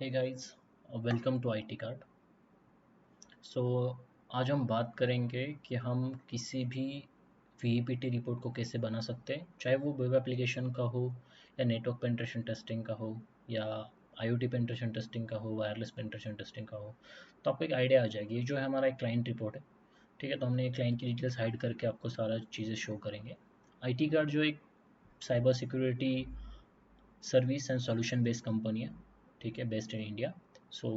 Hey guys, welcome to IT card. So आज हम बात करेंगे कि हम किसी भी वीईपीटी रिपोर्ट को कैसे बना सकते हैं, चाहे वो वेब एप्लीकेशन का हो या नेटवर्क पेनिट्रेशन टेस्टिंग का हो या आईओटी पेनिट्रेशन टेस्टिंग का हो, वायरलेस पेनिट्रेशन टेस्टिंग का हो। तो आपको एक आइडिया आ जाएगी। ये जो है हमारा एक क्लाइंट रिपोर्ट है, ठीक है। तो हमने एक क्लाइंट की डिटेल्स हाइड करके आपको सारा चीज़ें शो करेंगे। आईटी कार्ड जो एक cyber security service and solution based company है, ठीक है, बेस्ड इन इंडिया। सो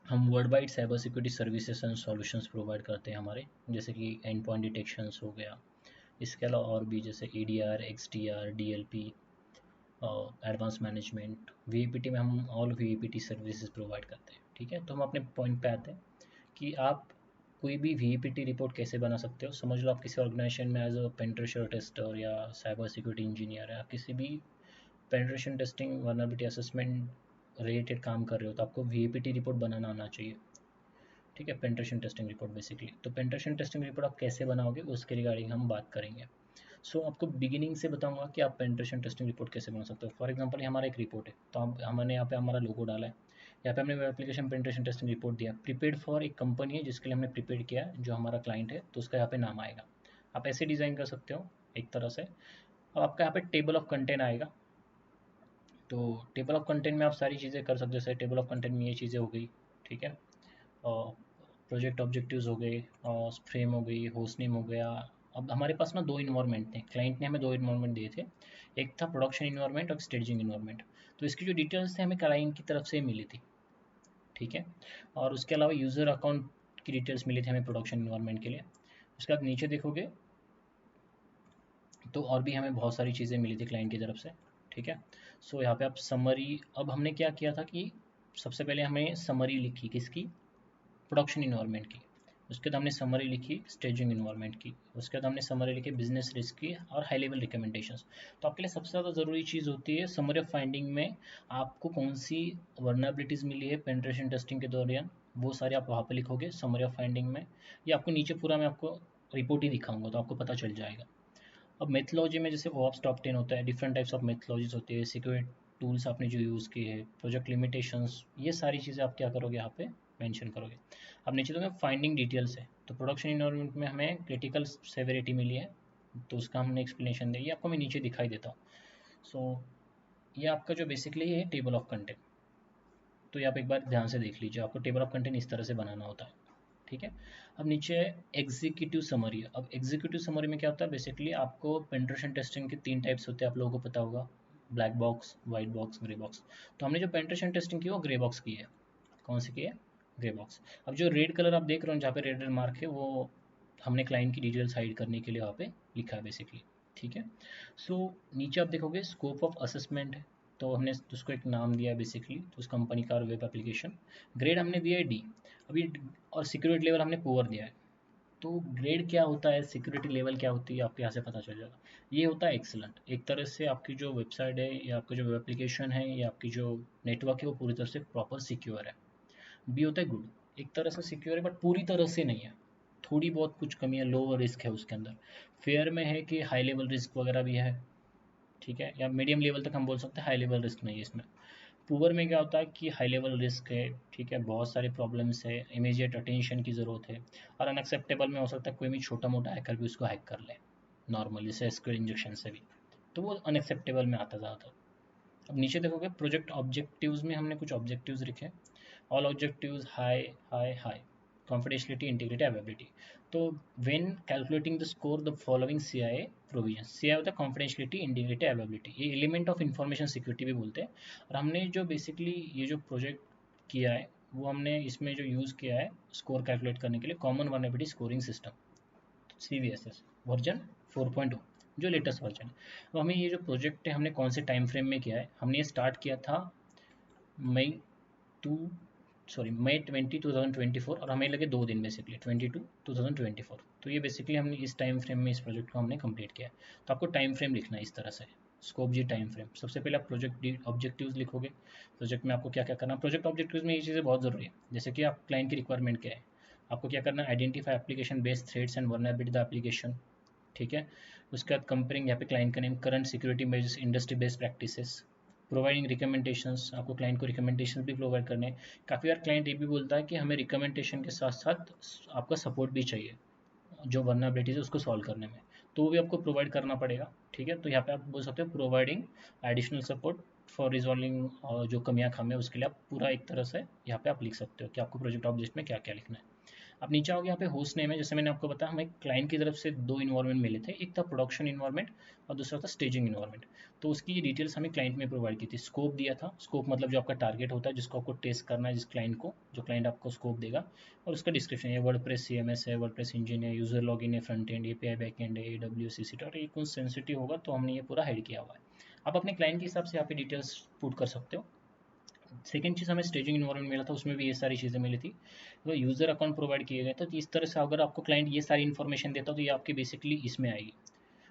हम world wide cyber security services and solutions provide करते हैं हमारे, जैसे कि एंड पॉइंट डिटेक्शंस हो गया। इसके अलावा और भी जैसे EDR, XDR, DLP, advance management, VAPT में हम ऑल VAPT सर्विसेज प्रोवाइड करते हैं, ठीक है। तो हम अपने पॉइंट पे आते हैं कि आप कोई भी VAPT रिपोर्ट कैसे बना सकते हो। समझ लो आप किसी ऑर्गेनाइजेशन में एज अ पेनिट्रेशन टेस्टर या साइबर सिक्योरिटी इंजीनियर या किसी भी penetration testing vulnerability assessment related काम कर रहे हो, तो आपको VAPT रिपोर्ट बनाना आना चाहिए, ठीक है। Penetration testing report basically. तो पेनिट्रेशन टेस्टिंग रिपोर्ट आप कैसे बनाओगे उसके रिगार्डिंग हम बात करेंगे। सो आपको बिगिनिंग से बताऊंगा कि आप पेनिट्रेशन टेस्टिंग रिपोर्ट कैसे बना सकते हो। फॉर एग्जांपल ये हमारा एक रिपोर्ट है, तो हमने यहाँ पे हमारा लोगो डाला है, यहाँ पे हमने web application penetration testing report दिया। प्रीपेड फॉर एक कंपनी है जिसके लिए हमने प्रीपेड किया है, जो हमारा क्लाइंट है, तो उसका यहाँ पे नाम आएगा। आप ऐसे डिज़ाइन कर सकते हो एक तरह से। अब आपका यहाँ पे टेबल ऑफ कंटेंट आएगा। तो टेबल ऑफ कंटेंट में आप सारी चीज़ें कर सकते हो। जैसे टेबल ऑफ कंटेंट में ये चीज़ें हो गई, ठीक है। और प्रोजेक्ट ऑब्जेक्टिव्स हो गए, और फ्रेम हो गई, होस्ट नेम हो गया। अब हमारे पास ना दो इन्वायरमेंट थे, क्लाइंट ने हमें दो इन्वायरमेंट दिए थे। एक था प्रोडक्शन इन्वायरमेंट और स्टेजिंग इन्वायरमेंट। तो इसकी जो डिटेल्स थे हमें क्लाइंट की तरफ से मिली थी, ठीक है। और उसके अलावा यूज़र अकाउंट की डिटेल्स मिली थी हमें प्रोडक्शन इन्वायरमेंट के लिए। उसके बाद नीचे देखोगे तो और भी हमें बहुत सारी चीज़ें मिली थी क्लाइंट की तरफ से, ठीक है। सो यहाँ पे आप समरी, अब हमने क्या किया था कि सबसे पहले हमें समरी लिखी किसकी, प्रोडक्शन इन्वायरमेंट की। उसके बाद हमने समरी लिखी स्टेजिंग इन्वायरमेंट की। उसके बाद हमने समरी लिखी बिजनेस रिस्क की और हाई लेवल रिकमेंडेशंस। तो आपके लिए सबसे ज़्यादा ज़रूरी चीज़ होती है समरी ऑफ फाइंडिंग में आपको कौन सी वर्नाबिलिटीज़ मिली है पेनिट्रेशन टेस्टिंग के दौरान, वो सारे आप वहाँ पे लिखोगे समरी ऑफ फाइंडिंग में। या आपको नीचे पूरा मैं आपको रिपोर्ट ही दिखाऊंगा तो आपको पता चल जाएगा। अब मेथोलॉजी में जैसे ओप्स टॉप 10 होता है, डिफरेंट टाइप्स ऑफ मेथोलॉजीज होती है, सिक्योरिटी टूल्स आपने जो यूज़ किए हैं, प्रोजेक्ट लिमिटेशंस, ये सारी चीज़ें आप क्या करोगे यहाँ पे मेंशन करोगे। अब नीचे तो फाइंडिंग डिटेल्स है। तो प्रोडक्शन इन्वायरमेंट में हमें क्रिटिकल सेवेरिटी मिली है, तो उसका हमने एक्सप्लेनेशन दी, ये आपको मैं नीचे दिखाई देता हूँ। सो ये आपका जो बेसिकली है टेबल ऑफ कंटेंट। तो ये आप एक बार ध्यान से देख लीजिए, आपको टेबल ऑफ कंटेंट इस तरह से बनाना होता है, ठीक है। अब नीचे एग्जीक्यूटिव समरी। अब एग्जीक्यूटिव समरी में क्या होता है, बेसिकली आपको पेनिट्रेशन टेस्टिंग के तीन टाइप्स होते हैं, आप लोगों को पता होगा, black box, white box, grey box. तो हमने जो पेनिट्रेशन टेस्टिंग की वो ग्रे बॉक्स की है। कौन सी की है, ग्रे बॉक्स। अब जो रेड कलर आप देख रहे हो जहाँ पे रेड मार्क है, वो हमने क्लाइंट की डिटेल्स हाइड करने के लिए वहाँ पे लिखा है बेसिकली, ठीक है। सो नीचे आप देखोगे स्कोप ऑफ असेसमेंट है, तो हमने उसको एक नाम दिया है बेसिकली, तो उस कंपनी का वेब एप्लीकेशन। ग्रेड हमने दिया है D अभी, और सिक्योरिटी लेवल हमने पुअर दिया है। तो ग्रेड क्या होता है, सिक्योरिटी लेवल क्या होती है, आपको यहाँ से पता चल जाएगा। ये होता है एक्सलेंट। एक तरह से आपकी जो वेबसाइट है या आपका जो वेब एप्लीकेशन है या आपकी जो नेटवर्क है वो पूरी तरह से प्रॉपर सिक्योर है। बी होता है गुड, एक तरह से सिक्योर है बट पूरी तरह से नहीं है, थोड़ी बहुत कुछ कमी है, लो रिस्क है उसके अंदर। फेयर में है कि हाई लेवल रिस्क वगैरह भी है, ठीक है, या मीडियम लेवल तक हम बोल सकते हैं, हाई लेवल रिस्क नहीं है इसमें। पुअर में क्या होता है कि हाई लेवल रिस्क है, ठीक है, बहुत सारे प्रॉब्लम्स है, इमीडिएट अटेंशन की ज़रूरत है। और अनएक्सेप्टेबल में हो सकता है कोई भी छोटा मोटा हैकर भी उसको हैक कर ले नॉर्मली से एसक्यूएल इंजेक्शन से भी, तो वो अनएक्सेप्टेबल में आता ज़्यादातर। अब नीचे देखोगे प्रोजेक्ट ऑब्जेक्टिव्स में हमने कुछ ऑब्जेक्टिव्स लिखे। All objectives high, high, high, confidentiality, integrity, availability. तो when calculating the score, the following CIA provisions, CIA होता है confidentiality, integrity, availability, ये element of information security भी बोलते हैं। और हमने जो बेसिकली ये जो प्रोजेक्ट किया है वो हमने इसमें जो यूज़ किया है स्कोर कैलकुलेट करने के लिए common vulnerability scoring system, CVSS version 4.0, जो लेटेस्ट वर्जन है। अब हमें ये जो प्रोजेक्ट है हमने कौन से टाइम फ्रेम में किया है, हमने ये स्टार्ट किया था मई टू मई 20 2024, और हमें लगे 2 दिन बेसिकली 22 2024। तो ये बेसिकली हमने इस टाइम फ्रेम में इस प्रोजेक्ट को हमने कंप्लीट किया है। तो आपको टाइम फ्रेम लिखना है इस तरह से, स्कोप जी टाइम फ्रेम। सबसे पहले आप प्रोजेक्ट ऑब्जेक्टिव्स लिखोगे, प्रोजेक्ट में आपको क्या क्या करना है। प्रोजेक्ट ऑब्जेक्टिव्स में ये चीज़ें बहुत ज़रूरी है, जैसे कि आप क्लाइंट की रिक्वायरमेंट क्या है, आपको क्या करना है, identify application based threads and vulnerability the application, ठीक है। उसके बाद कंपेयरिंग, यहाँ पे क्लाइंट का name, current security measures, industry based practices, providing recommendations, आपको क्लाइंट को रिकमेंडेशन भी प्रोवाइड करने हैं। काफ़ी बार क्लाइंट ये भी बोलता है कि हमें रिकमेंडेशन के साथ साथ आपका सपोर्ट भी चाहिए जो वल्नरेबिलिटीज है उसको सॉल्व करने में, तो वो भी आपको प्रोवाइड करना पड़ेगा। ठीक है, तो यहाँ पे आप बोल सकते हो providing additional support for resolving, जो कमियां खामियां उसके लिए आप पूरा एक तरह से यहाँ पे आप लिख सकते हो कि आपको प्रोजेक्ट ऑब्जेक्ट में क्या क्या लिखना है। अब नीचे आओगे यहाँ पे होस्ट नेम है, जैसे मैंने आपको बताया हमें क्लाइंट की तरफ से दो इन्वायरमेंट मिले थे, एक था प्रोडक्शन इन्वायरमेंट और दूसरा था स्टेजिंग इन्वायरमेंट। तो उसकी डिटेल्स हमें क्लाइंट में प्रोवाइड की थी। स्कोप दिया था, स्कोप मतलब जो आपका टारगेट होता है जिसको आपको टेस्ट करना है, जिस क्लाइंट को, जो क्लाइंट आपको स्कोप देगा, और उसका डिस्क्रिप्शन है, वर्डप्रेस सीएमएस है, वर्डप्रेस इंजन है, यूजर लॉगिन है, front end API back and है, AWS सीसीटी, और ये कुछ सेंसिटिव होगा तो हमने ये पूरा हाइड किया हुआ है। आप अपने क्लाइंट के हिसाब से यहाँ पे डिटेल्स पुट कर सकते हो। सेकेंड चीज़ हमें स्टेजिंग इन्वायरमेंट मिला था, उसमें भी ये सारी चीज़ें मिली थी। तो यूज़र अकाउंट प्रोवाइड किए गए थे, तो इस तरह से अगर आपको क्लाइंट ये सारी इन्फॉर्मेशन देता तो ये आपके बेसिकली इसमें आएगी।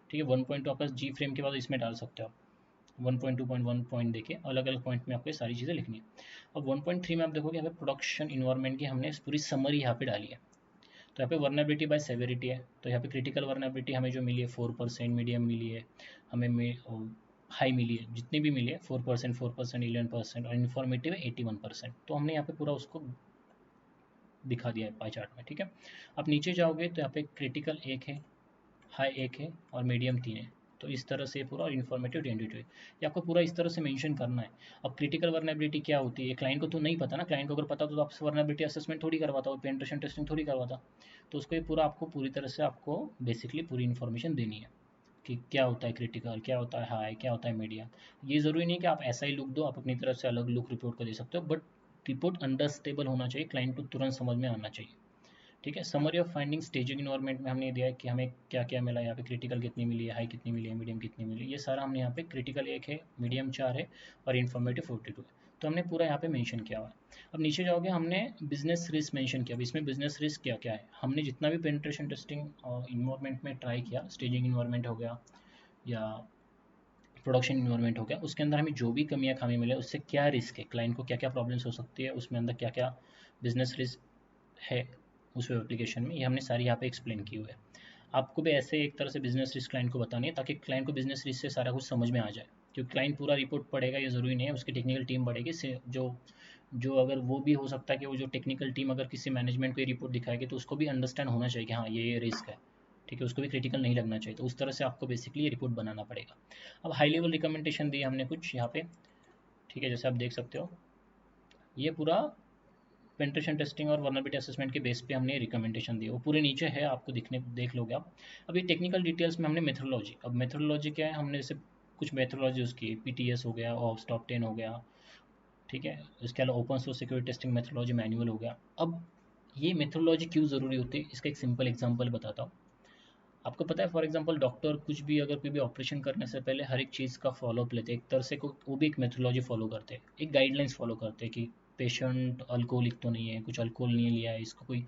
ठीक है, 1.2 आपका जी फ्रेम के बाद इसमें डाल सकते हो आप। 1.2.1 पॉइंट देके अलग अलग पॉइंट में आपको ये सारी चीज़ें लिखनी है। अब 1.3 में आप देखोगे यहाँ पे प्रोडक्शन इन्वायरमेंट की हमने पूरी समरी यहाँ पे डाली है। तो यहाँ पे वर्नेबिलिटी बाय सेवेरिटी है, तो यहाँ पे क्रिटिकल वर्नेबिलिटी हमें जो मिली है 4%, मीडियम मिली है हमें, हाई मिली है, जितनी भी मिली है 4%, 4%, 11%, और इन्फॉर्मेटिव है 81%। तो हमने यहाँ पे पूरा उसको दिखा दिया है पाई चार्ट में। ठीक है, आप नीचे जाओगे तो यहाँ पे क्रिटिकल एक है, हाई एक है और मीडियम 3 है। तो इस तरह से पूरा, और इन्फॉर्मेटिव 22 है। ये आपको पूरा इस तरह से मेंशन करना है। अब क्रिटिकल वर्नेबिलिटी क्या होती है, क्लाइंट को तो नहीं पता ना, क्लाइंट को अगर पता तो आपसे वर्नेबिलिटी असेसमेंट थोड़ी करवाता, वो पेनिट्रेशन टेस्टिंग थोड़ी करवाता। तो उसको ये पूरा आपको पूरी तरह से आपको बेसिकली पूरी इन्फॉर्मेशन देनी है कि क्या होता है क्रिटिकल, क्या होता है हाई, क्या होता है मीडियम। ये ज़रूरी नहीं कि आप ऐसा ही लुक दो, आप अपनी तरफ से अलग लुक रिपोर्ट को दे सकते हो, बट रिपोर्ट अंडरस्टेबल होना चाहिए, क्लाइंट को तुरंत समझ में आना चाहिए। ठीक है, summary of finding staging environment में हमने दिया है कि हमें क्या क्या मिला, यहाँ पे क्रिटिकल कितनी मिली है, हाई कितनी मिली है, मीडियम कितनी मिली है, ये सारा हमने यहाँ पे क्रिटिकल एक है, मीडियम 4 है और इन्फॉर्मेटिव 42 है। तो हमने पूरा यहाँ पे मेंशन किया हुआ है। अब नीचे जाओगे, हमने बिजनेस रिस्क मेंशन किया। अब इसमें बिजनेस रिस्क क्या क्या है, हमने जितना भी पेनिट्रेशन टेस्टिंग इन्वायरमेंट में ट्राई किया, स्टेजिंग इन्वायरमेंट हो गया या प्रोडक्शन इन्वायरमेंट हो गया, उसके अंदर हमें जो भी कमियां खामी मिले उससे क्या रिस्क है, क्लाइंट को क्या क्या प्रॉब्लम्स हो सकती है, उसमें अंदर क्या क्या बिजनेस रिस्क है उस वेब एप्लीकेशन में, ये हमने सारी यहाँ पे एक्सप्लेन की हुई है। आपको भी ऐसे एक तरह से बिजनेस रिस्क क्लाइंट को बतानी है ताकि क्लाइंट को बिजनेस रिस्क से सारा कुछ समझ में आ जाए। क्योंकि क्लाइंट पूरा रिपोर्ट पढ़ेगा ये ज़रूरी नहीं है, उसकी टेक्निकल टीम बढ़ेगी से जो जो अगर वो भी हो सकता है कि वो जो टेक्निकल टीम अगर किसी मैनेजमेंट को ये रिपोर्ट दिखाएगी तो उसको भी अंडरस्टैंड होना चाहिए कि हाँ ये रिस्क है। ठीक है, उसको भी क्रिटिकल नहीं लगना चाहिए, तो उस तरह से आपको बेसिकली ये रिपोर्ट बनाना पड़ेगा। अब हाई लेवल रिकमेंडेशन दी हमने कुछ यहाँ पे। ठीक है, जैसे आप देख सकते हो ये पूरा पेनिट्रेशन टेस्टिंग और वल्नरेबिलिटी असेसमेंट के बेस पे हमने रिकमेंडेशन दी, वो पूरे नीचे है, आपको दिखने देख लोगे आप। अभी टेक्निकल डिटेल्स में हमने मेथोडोलॉजी, अब मेथोडोलॉजी क्या है, हमने जैसे कुछ मेथोडोलॉजी यूज़ की, PTS हो गया, ऑफ टॉप 10 हो गया। ठीक है, इसके अलावा open source security testing methodology manual हो गया। अब ये मेथोडोलॉजी क्यों ज़रूरी होती है, इसका एक सिंपल एग्जांपल बताता हूँ। आपको पता है, फॉर एग्जांपल डॉक्टर कुछ भी अगर कोई भी ऑपरेशन करने से पहले हर एक चीज़ का फॉलोअप लेते हैं, एक तरह से वो भी एक मेथोडोलॉजी फॉलो करते हैं, एक गाइडलाइंस फॉलो करते हैं कि पेशेंट अल्कोहलिक तो नहीं है, कुछ अल्कोहल नहीं लिया है, इसको कोई,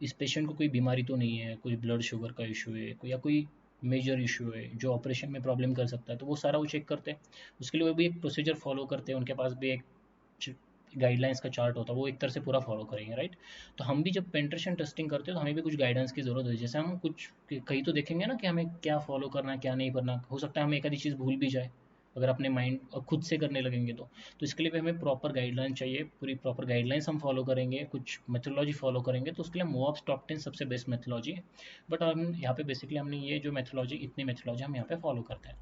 इस पेशेंट को कोई बीमारी तो नहीं है, कोई ब्लड शुगर का इशू है, कोई या कोई मेजर इशू है जो ऑपरेशन में प्रॉब्लम कर सकता है, तो वो सारा वो चेक करते हैं। उसके लिए वो भी एक प्रोसीजर फॉलो करते हैं, उनके पास भी एक गाइडलाइंस का चार्ट होता है, वो एक तरह से पूरा फॉलो करेंगे, राइट। तो हम भी जब पेनिट्रेशन टेस्टिंग करते हैं तो हमें भी कुछ गाइडेंस की ज़रूरत है, जैसे हम कुछ कहीं तो देखेंगे ना कि हमें क्या फॉलो करना है क्या नहीं करना, हो सकता है हमें एक आधी चीज़ भूल भी जाए अगर अपने माइंड और खुद से करने लगेंगे तो इसके लिए भी हमें प्रॉपर गाइडलाइन चाहिए, पूरी प्रॉपर गाइडलाइंस हम फॉलो करेंगे, कुछ मेथोडोलॉजी फॉलो करेंगे, तो उसके लिए मोअप्स टॉप 10 सबसे बेस्ट मेथोडोलॉजी है। बट हम यहाँ पे बेसिकली हमने ये जो मेथोडोलॉजी, इतनी मेथोडोलॉजी हम यहाँ पे फॉलो करते हैं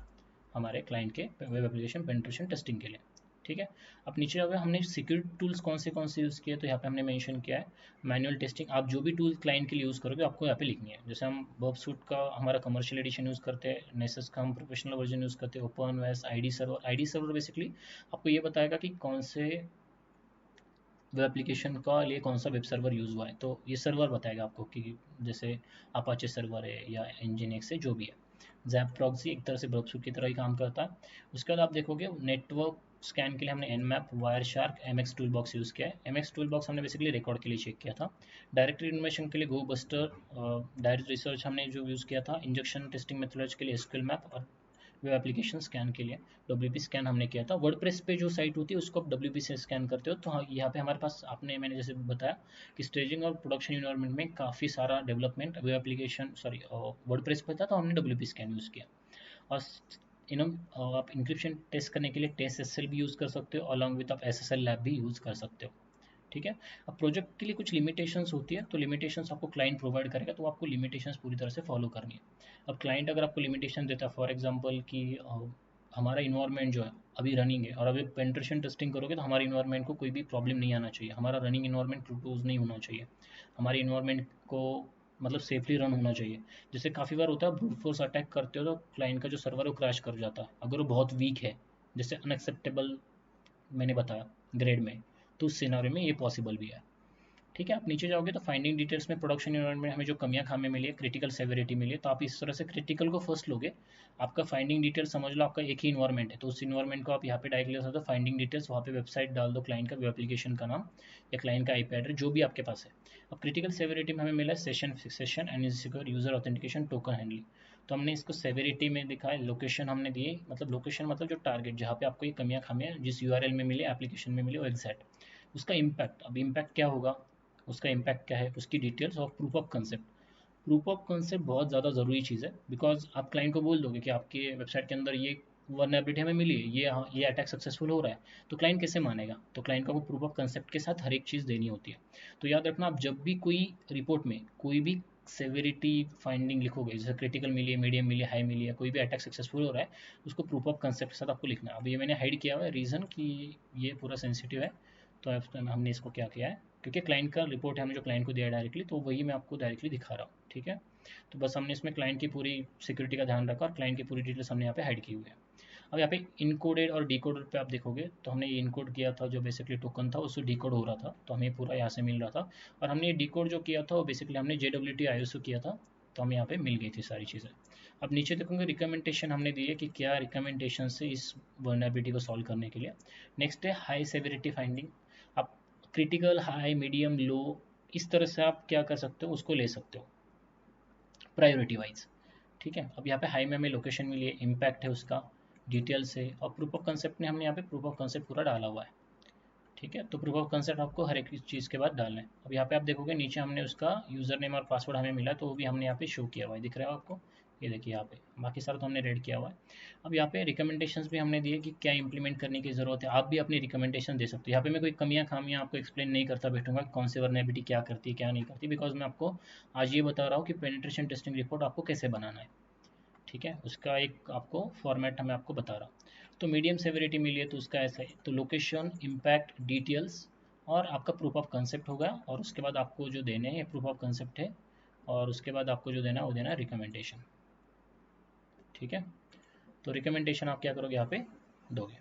हमारे क्लाइंट के वेब एप्लीकेशन पेनिट्रेशन टेस्टिंग के लिए। ठीक है, अब नीचे अगर हमने सिक्योरिटी टूल्स कौन से यूज़ किए, तो यहाँ पे हमने मेंशन किया है मैनुअल टेस्टिंग। आप जो भी टूल क्लाइंट के लिए यूज़ करोगे आपको यहाँ पे लिखनी है, जैसे हम बर्ब सूट का हमारा कमर्शियल एडिशन यूज़ करते हैं, नेसेस का हम प्रोफेशनल वर्जन यूज़ करते हैं, ओपन वेस आई डी सर्वर बेसिकली आपको ये बताएगा कि कौन से वेब एप्लीकेशन का लिए कौन सा वेब सर्वर यूज़ हुआ है, तो ये सर्वर बताएगा आपको कि जैसे अपाचे सर्वर है या nginx है जो भी है। जैप प्रॉक्सी एक तरह से ब्रबसूट की तरह ही काम करता है। उसके बाद आप देखोगे नेटवर्क स्कैन के लिए हमने nmap, Wireshark, mx tool box use किया है। mx टूल बॉक्स हमने बेसिकली रिकॉर्ड के लिए चेक किया था। डायरेक्टरी इन्फॉर्मेशन के लिए गो बस्टर, डायरेक्ट रिसर्च हमने जो यूज़ किया था। इंजेक्शन टेस्टिंग मेथोडोलॉजी के लिए एसक्यूएल मैप, और वेब एप्लीकेशन स्कैन के लिए WP स्कैन हमने किया था। वर्डप्रेस पे जो साइट होती है उसको आप WP से स्कैन करते हो, तो हाँ यहाँ पे हमारे पास आपने मैंने जैसे बताया कि स्टेजिंग और प्रोडक्शन इन्वायरमेंट में काफ़ी सारा डेवलपमेंट वेब एप्लीकेशन वर्डप्रेस पे था, तो हमने WP स्कैन यूज़ किया। और आप इंक्रिप्शन टेस्ट करने के लिए टेस्ट एसएसएल भी यूज़ कर सकते हो, अलॉन्ग विद आप एसएसएल लैब भी यूज़ कर सकते हो। ठीक है। अब प्रोजेक्ट के लिए कुछ लिमिटेशंस होती है, तो लिमिटेशंस आपको क्लाइंट प्रोवाइड करेगा, तो आपको लिमिटेशंस पूरी तरह से फॉलो करनी है। अब क्लाइंट अगर आपको लिमिटेशन देता है, फॉर एग्जांपल कि हमारा इन्वायरमेंट जो है अभी रनिंग है, और अभी पेनिट्रेशन टेस्टिंग करोगे तो हमारे इन्वायरमेंट को कोई भी प्रॉब्लम नहीं आना चाहिए, हमारा रनिंग इन्वायरमेंट क्लोज नहीं होना चाहिए, हमारे इन्वायरमेंट को मतलब सेफली रन होना चाहिए। जैसे काफ़ी बार होता है ब्रूट फोर्स अटैक करते हो तो क्लाइंट का जो सर्वर है वो क्रैश कर जाता है, अगर वो बहुत वीक है, जैसे अनएक्सेप्टेबल मैंने बताया ग्रेड में, तो उस सिनारियो में ये पॉसिबल भी है। ठीक है। आप नीचे जाओगे तो फाइंडिंग डिटेल्स में प्रोडक्शन इन्वायरमेंट में हमें जो कमियां खामियां मिली है, क्रिटिकल सेवेरिटी मिली है, तो आप इस तरह से क्रिटिकल को फर्स्ट लोगे। आपका फाइंडिंग डिटेल समझ लो आपका एक ही इन्वायरमेंट है, तो उस इन्वायरमेंट को आप यहाँ पे डायरेक्ट ले सकते हो, फाइंडिंग डिटेल्स वहाँ पे वेबसाइट डाल दो, क्लाइंट का वेब एप्लीकेशन का नाम या क्लाइंट का आईपी एड्रेस जो भी आपके पास है। अब क्रिटिकल सेवेरिटी में हमें मिला है session fixation and insecure user authentication token handling, तो हमने इसको सेवेरिटी में दिखा है, लोकेशन हमने दिए, मतलब लोकेशन मतलब जो टारगेट जहाँ पे आपको ये कमियां खामियां जिस यूआरएल में मिले, एप्लीकेशन में मिले, वो एग्जैक्ट उसका इम्पैक्ट। अब इम्पैक्ट क्या होगा, उसका इम्पैक्ट क्या है, उसकी डिटेल्स और proof of concept. Proof of concept बहुत ज़्यादा ज़रूरी चीज़ है, बिकॉज आप क्लाइंट को बोल दोगे कि आपके वेबसाइट के अंदर ये वनएबिलिटी हमें मिली है, ये अटैक सक्सेसफुल हो रहा है, तो क्लाइंट कैसे मानेगा, तो क्लाइंट को आपको प्रूफ ऑफ कंसेप्ट के साथ हर एक चीज़ देनी होती है। तो याद रखना, आप जब भी कोई रिपोर्ट में कोई भी सेवेरिटी फाइंडिंग लिखोगे, जैसे क्रिटिकल मिली है, मीडियम मिली है, हाई मिली है, कोई भी अटैक सक्सेसफुल हो रहा है, उसको प्रूफ ऑफ कंसेप्ट के साथ आपको लिखना है। अब ये मैंने हाइड किया हुआ है, रीज़न कि ये पूरा सेंसिटिव है, तो हमने इसको क्या किया है, क्योंकि क्लाइंट का रिपोर्ट है, हमने जो क्लाइंट को दिया है डायरेक्टली, तो वही मैं आपको डायरेक्टली दिखा रहा हूँ। ठीक है। तो बस हमने इसमें क्लाइंट की पूरी सिक्योरिटी का ध्यान रखा और क्लाइंट की पूरी डिटेल्स हमने यहाँ पे हाइड की हुई है। अब यहाँ पे इनकोडेड और डिकोडेड पे आप देखोगे तो हमने ये इनकोड किया था, जो बेसिकली टोकन था उससे डिकोड हो रहा था, तो हमें पूरा यहाँ से मिल रहा था। और हमने ये डिकोड जो किया था वो बेसिकली हमने JWT ISO किया था, तो हमें यहाँ पे मिल गई थी सारी चीज़ें। अब नीचे देखोगे रिकमेंडेशन हमने दी है कि क्या रिकमेंडेशन से इस वर्नेबिलिटी को सॉल्व करने के लिए। नेक्स्ट है हाई सेवेरिटी फाइंडिंग। आप क्रिटिकल, हाई, मीडियम, लो, इस तरह से आप क्या कर सकते हो, उसको ले सकते हो प्रायोरिटी वाइज। ठीक है। अब यहाँ पे हाई में हमें लोकेशन मिली है, इम्पैक्ट है उसका, डिटेल्स है, और प्रूफ ऑफ कंसेप्ट ने हमने यहाँ पे प्रूफ ऑफ कंसेप्ट पूरा डाला हुआ है। ठीक है। तो प्रूफ ऑफ कंसेप्ट आपको हर एक चीज़ के बाद डालना है। अब यहाँ पे आप देखोगे नीचे हमने उसका यूज़र नेम और पासवर्ड हमें मिला, तो वो भी हमने यहाँ पे शो किया हुआ है, दिख रहा है आपको, ये देखिए यहाँ पे, बाकी सारा तो हमने रेड किया हुआ है। अब यहाँ पे रिकमेंडेशंस भी हमने दिए कि क्या इंप्लीमेंट करने की ज़रूरत है, आप भी अपनी रिकमेंडेशन दे सकते हो। यहाँ पे मैं कोई कमियाँ खामियाँ आपको एक्सप्लेन नहीं करता बैठूंगा कौन से वर्नेबिलिटी क्या करती है क्या नहीं करती, बिकॉज मैं आपको आज ये बता रहा हूँ कि पेनिट्रेशन टेस्टिंग रिपोर्ट आपको कैसे बनाना है। ठीक है। उसका एक आपको फॉर्मेट मैं आपको बता रहा हूँ। तो मीडियम सेवेरिटी मिली है तो उसका ऐसा है, तो लोकेशन, इम्पैक्ट, डिटेल्स और आपका प्रूफ ऑफ कंसेप्ट होगा, और उसके बाद आपको जो देने हैं प्रूफ ऑफ कंसेप्ट है, और उसके बाद आपको जो देना है वो देना है रिकमेंडेशन। ठीक है। तो रिकमेंडेशन आप क्या करोगे, यहाँ पे दोगे।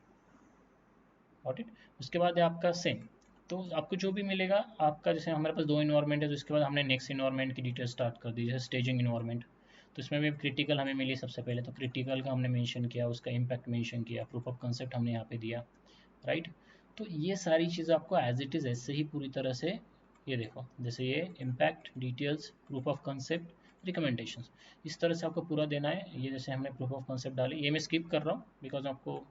Got it. उसके बाद है आपका सेम, तो आपको जो भी मिलेगा आपका, जैसे हमारे पास दो इन्वायरमेंट है, तो इसके बाद हमने नेक्स्ट इन्वायरमेंट की डिटेल स्टार्ट कर दी, जैसे स्टेजिंग इन्वायरमेंट। तो इसमें भी क्रिटिकल हमें मिली सबसे पहले, तो क्रिटिकल का हमने मेंशन किया, उसका इम्पैक्ट मेंशन किया, प्रूफ ऑफ कंसेप्ट हमने यहाँ पे दिया, राइट। तो ये सारी चीज़ आपको एज इट इज़ ऐसे ही पूरी तरह से, ये देखो जैसे ये impact, details, proof of concept, recommendations, इस तरह से आपको पूरा देना है। ये जैसे हमने प्रूफ ऑफ कंसेप्ट डाली, ये मैं स्किप कर रहा हूँ बिकॉज आपको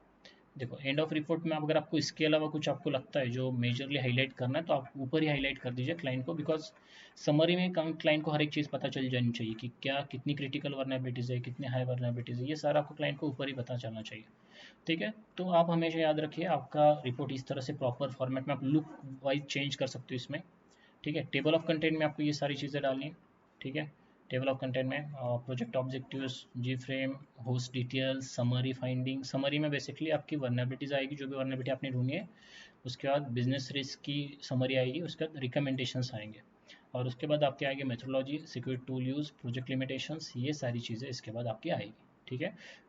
देखो एंड ऑफ रिपोर्ट में अगर आपको इसके अलावा कुछ आपको लगता है जो मेजरली हाईलाइट करना है, तो आप ऊपर ही हाईलाइट कर दीजिए क्लाइंट को, बिकॉज समरी में क्लाइंट को हर एक चीज़ पता चल जानी चाहिए कि क्या कितनी क्रिटिकल वर्नेबिलिटीज़ है, कितनी हाई वर्नेबिलिटीज़ है, ये सारा आपको क्लाइंट को ऊपर ही पता चलना चाहिए। ठीक है। तो आप हमेशा याद रखिए आपका रिपोर्ट इस तरह से प्रॉपर फॉर्मेट में आप लुक वाइज चेंज कर सकते हो इसमें। ठीक है। टेबल ऑफ कंटेंट में आपको ये सारी चीज़ें डालनी है। ठीक है। टेबल ऑफ कंटेंट में प्रोजेक्ट ऑब्जेक्टिव्स, जी frame, host details, summary finding. Summary में बेसिकली आपकी वर्नेबिलिटीज़ आएगी, जो भी वर्नेबिलिटी आपने ढूंढी है, उसके बाद बिजनेस रिस्क की समरी आएगी, उसके बाद रिकमेंडेशंस आएंगे, और उसके बाद आपके आएंगे methodology, secure tool use, project limitations, ये सारी चीज़ें इसके बाद आपकी आएगी। ठीक है।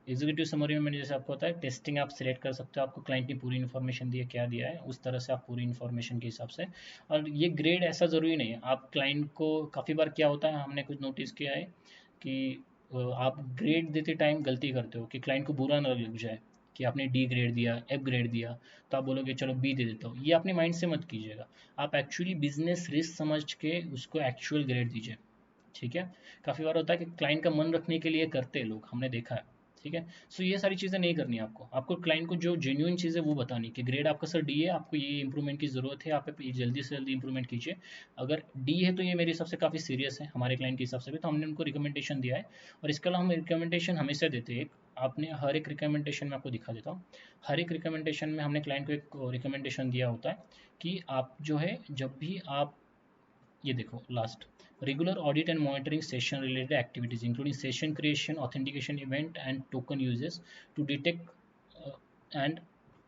एग्जीक्यूटिव समरी में मैंने जैसे आपको बताया, टेस्टिंग आप सिलेक्ट कर सकते हो, आपको क्लाइंट ने पूरी इन्फॉर्मेशन दी है, क्या दिया है, उस तरह से आप पूरी इन्फॉर्मेशन के हिसाब से। और ये ग्रेड ऐसा ज़रूरी नहीं है, आप क्लाइंट को, काफ़ी बार क्या होता है हमने कुछ नोटिस किया है कि आप ग्रेड देते टाइम गलती करते हो कि क्लाइंट को बुरा ना लग जाए कि आपने डी ग्रेड दिया, एफ ग्रेड दिया, तो आप बोलोगे चलो बी दे देता हूँ, ये अपने माइंड से मत कीजिएगा। आप एक्चुअली बिजनेस रिस्क समझ के उसको एक्चुअल ग्रेड दीजिए। ठीक है। काफ़ी बार होता है कि क्लाइंट का मन रखने के लिए करते हैं लोग, हमने देखा है। ठीक है। सो ये सारी चीज़ें नहीं करनी है आपको, आपको क्लाइंट को जो जेन्युइन चीज़ है वो बतानी कि ग्रेड आपका सर डी है, आपको ये इंप्रूवमेंट की ज़रूरत है, आप ये जल्दी से जल्दी इंप्रूवमेंट कीजिए। अगर डी है तो ये मेरे हिसाब से काफ़ी सीरियस है हमारे क्लाइंट के हिसाब से भी, तो हमने उनको रिकमेंडेशन दिया है। और इसके अलावा हम रिकमेंडेशन हमेशा देते हैं, आपने हर एक रिकमेंडेशन में आपको दिखा देता हूँ, हर एक रिकमेंडेशन में हमने क्लाइंट को एक रिकमेंडेशन दिया होता है कि आप जो है जब भी आप, ये देखो last, regular audit and monitoring session related activities including session creation, authentication event and token uses to detect and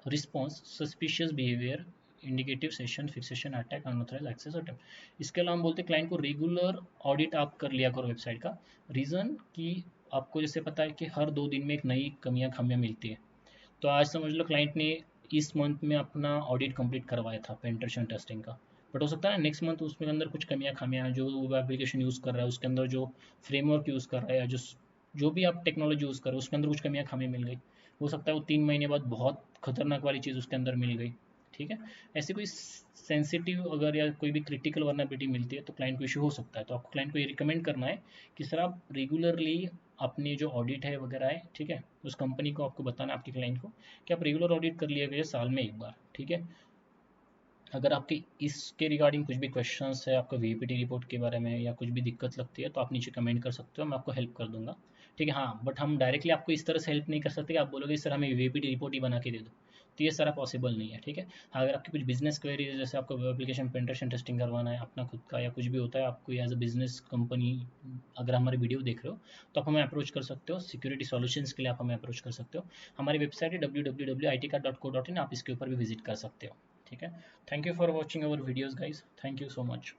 response suspicious behavior, indicative session, fixation, attack, unauthorise access attempt. इसके अलावा हम बोलते हैं क्लाइंट को रेगुलर ऑडिट आप कर लिया करो वेबसाइट का। रीज़न कि आपको जैसे पता है कि हर 2 दिन में एक नई कमियां खामियां मिलती है, तो आज समझ लो क्लाइंट ने इस मंथ में अपना ऑडिट कंप्लीट करवाया था पेंटेशन टेस्टिंग का, बट हो सकता है नेक्स्ट मंथ उसमें अंदर कुछ कमियां खामियां जो वो एप्लीकेशन यूज़ कर रहा है उसके अंदर, जो फ्रेमवर्क यूज़ कर रहा है, या जो भी आप टेक्नोलॉजी यूज़ कर रहे हो उसके अंदर कुछ कमियां खामियां मिल गई। हो सकता है वो 3 महीने बाद बहुत खतरनाक वाली चीज़ उसके अंदर मिल गई। ठीक है, ऐसी कोई सेंसिटिव अगर या कोई भी क्रिटिकल वर्नाबिलिटी मिलती है तो क्लाइंट को इशू हो सकता है। तो आपको क्लाइंट को ये रिकमेंड करना है कि सर आप रेगुलरली अपनी जो ऑडिट है वगैरह है, ठीक है, उस कंपनी को आपको बताना है आपके क्लाइंट को कि आप रेगुलर ऑडिट कर लिया करिए साल में एक बार। ठीक है, अगर आपके इसके रिगार्डिंग कुछ भी क्वेश्चंस है, आपका वीपीटी रिपोर्ट के बारे में या कुछ भी दिक्कत लगती है तो आप नीचे कमेंट कर सकते हो, मैं आपको हेल्प कर दूंगा। ठीक है, हाँ, बट हम डायरेक्टली आपको इस तरह से हेल्प नहीं कर सकते कि आप बोलोगे सर हमें वीपीटी रिपोर्ट ही बना के दे दो, तो ये सारा पॉसिबल नहीं है। ठीक है, हाँ, अगर आपकी कुछ बिजनेस क्वेरीज है, जैसे आपको वेब एप्लीकेशन पेंटेशन टेस्टिंग करवाना है अपना खुद का, या कुछ भी होता है आपको एज अ बिजनेस कंपनी, अगर हमारे वीडियो देख रहे हो तो आप हमें अप्रोच कर सकते हो। सिक्योरिटी सॉल्यूशंस के लिए आप हमें अप्रोच कर सकते हो। हमारी वेबसाइट है www.itcard.co.in, आप इसके ऊपर भी विजिट कर सकते हो। ठीक है, thank you for watching our videos guys, thank you so much।